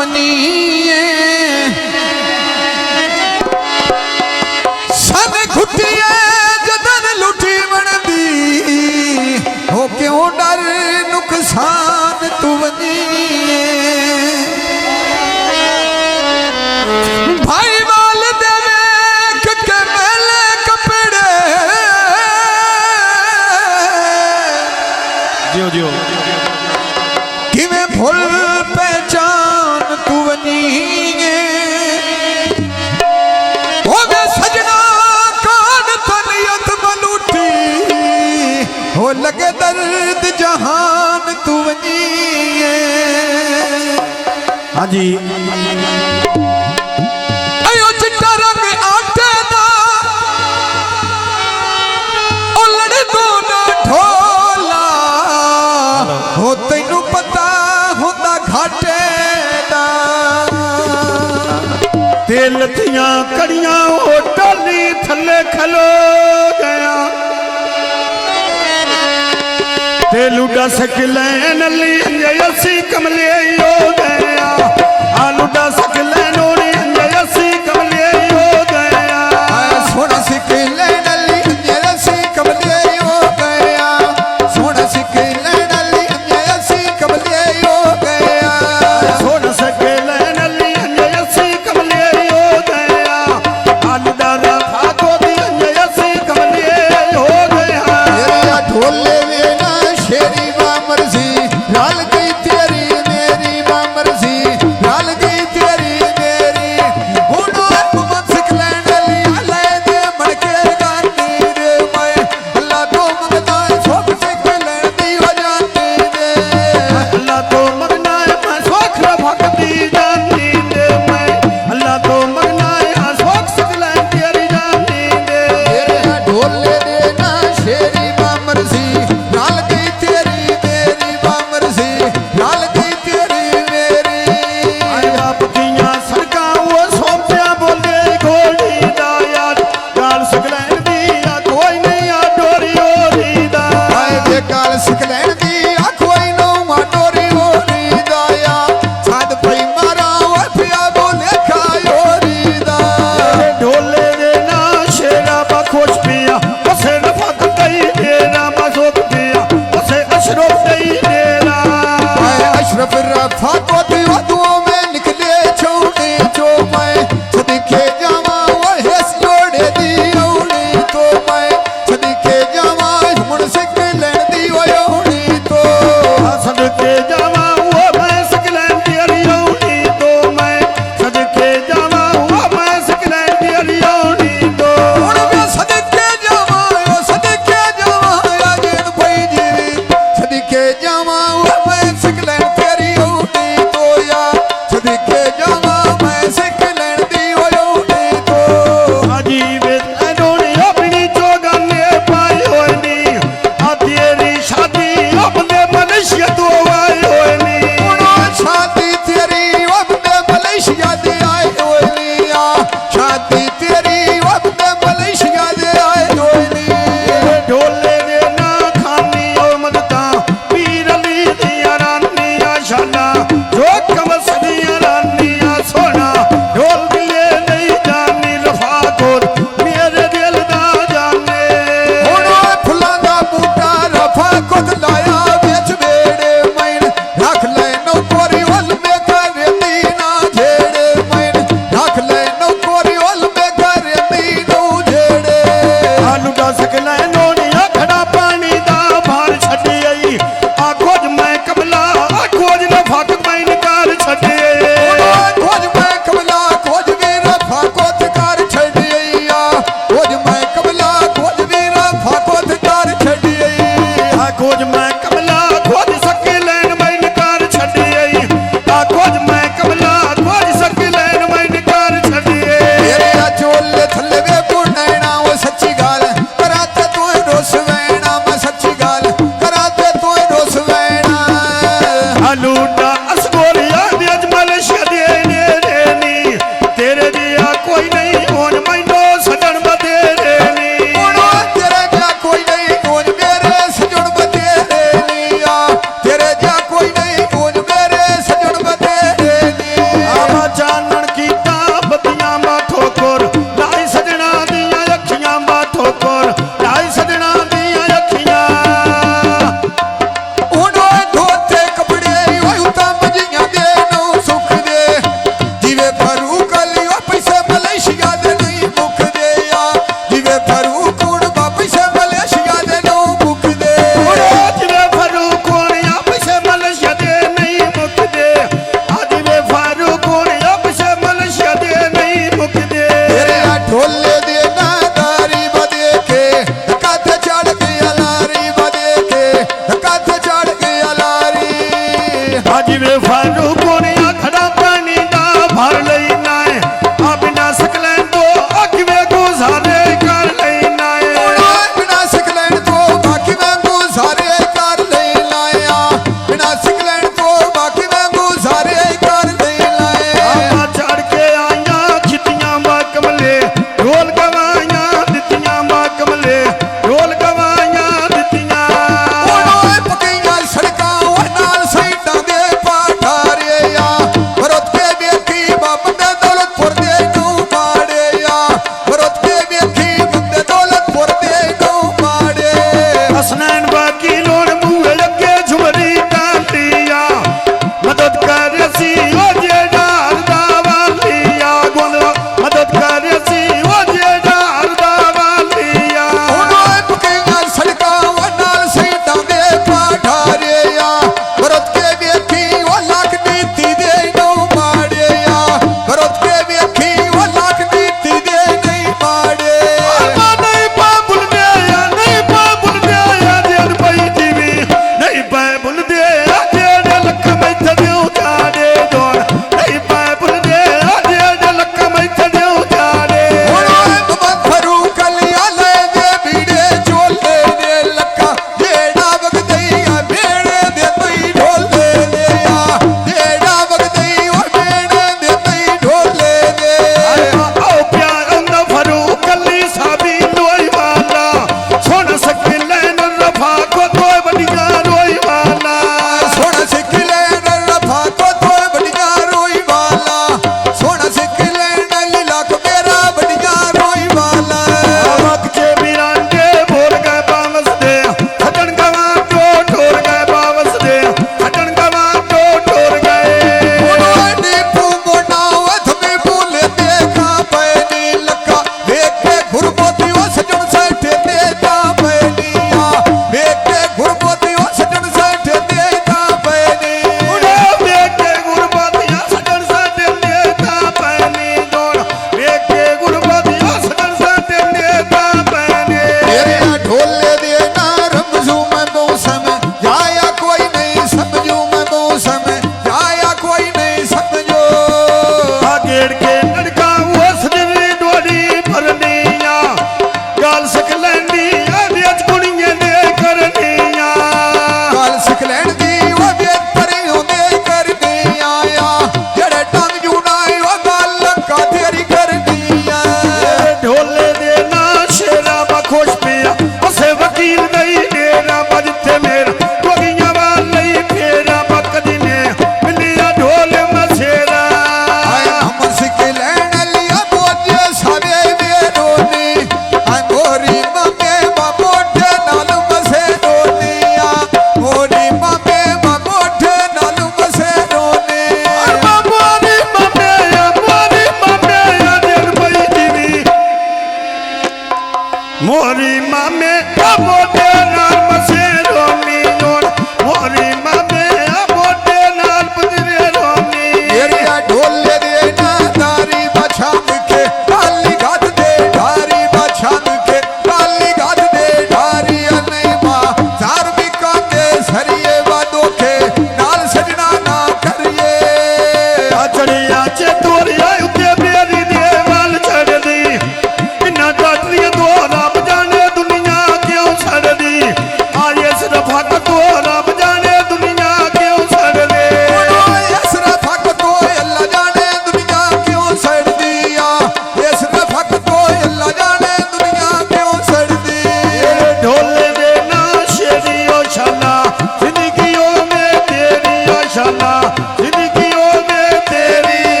तुवनी सन घुटिए जदन लुटी बनदी हो क्यों डर नुकसान तुवनी भाई वाल देवे के मेले कपड़े जियो जियो किवें भूल पहचान तुवनी होवे सजना कान तनियत बलूटी हो लगे दर्द जहान तुवनी। हाँ जी अयो चिट्टा रंग आटे दा उलड़ दो ना ढोला हो तैनू पता होंदा घाटे दा तेल थियां कड़ियां हो टोली थले खलो गया तेलू डस किलैन ली असी कमले हो गया आलू डस किलैन असी कमले हो गया सोना सिकले नली असी कमले हो गया सोना सिकले नली असी कमले हो गया सोना किलैन असी कमले हो गया आलू डाला खाको दी असी कमले हो गया तेरा ढोले वे ना शेरी वा मर्जी लाल गई तेरी मेरी वा ਹਰ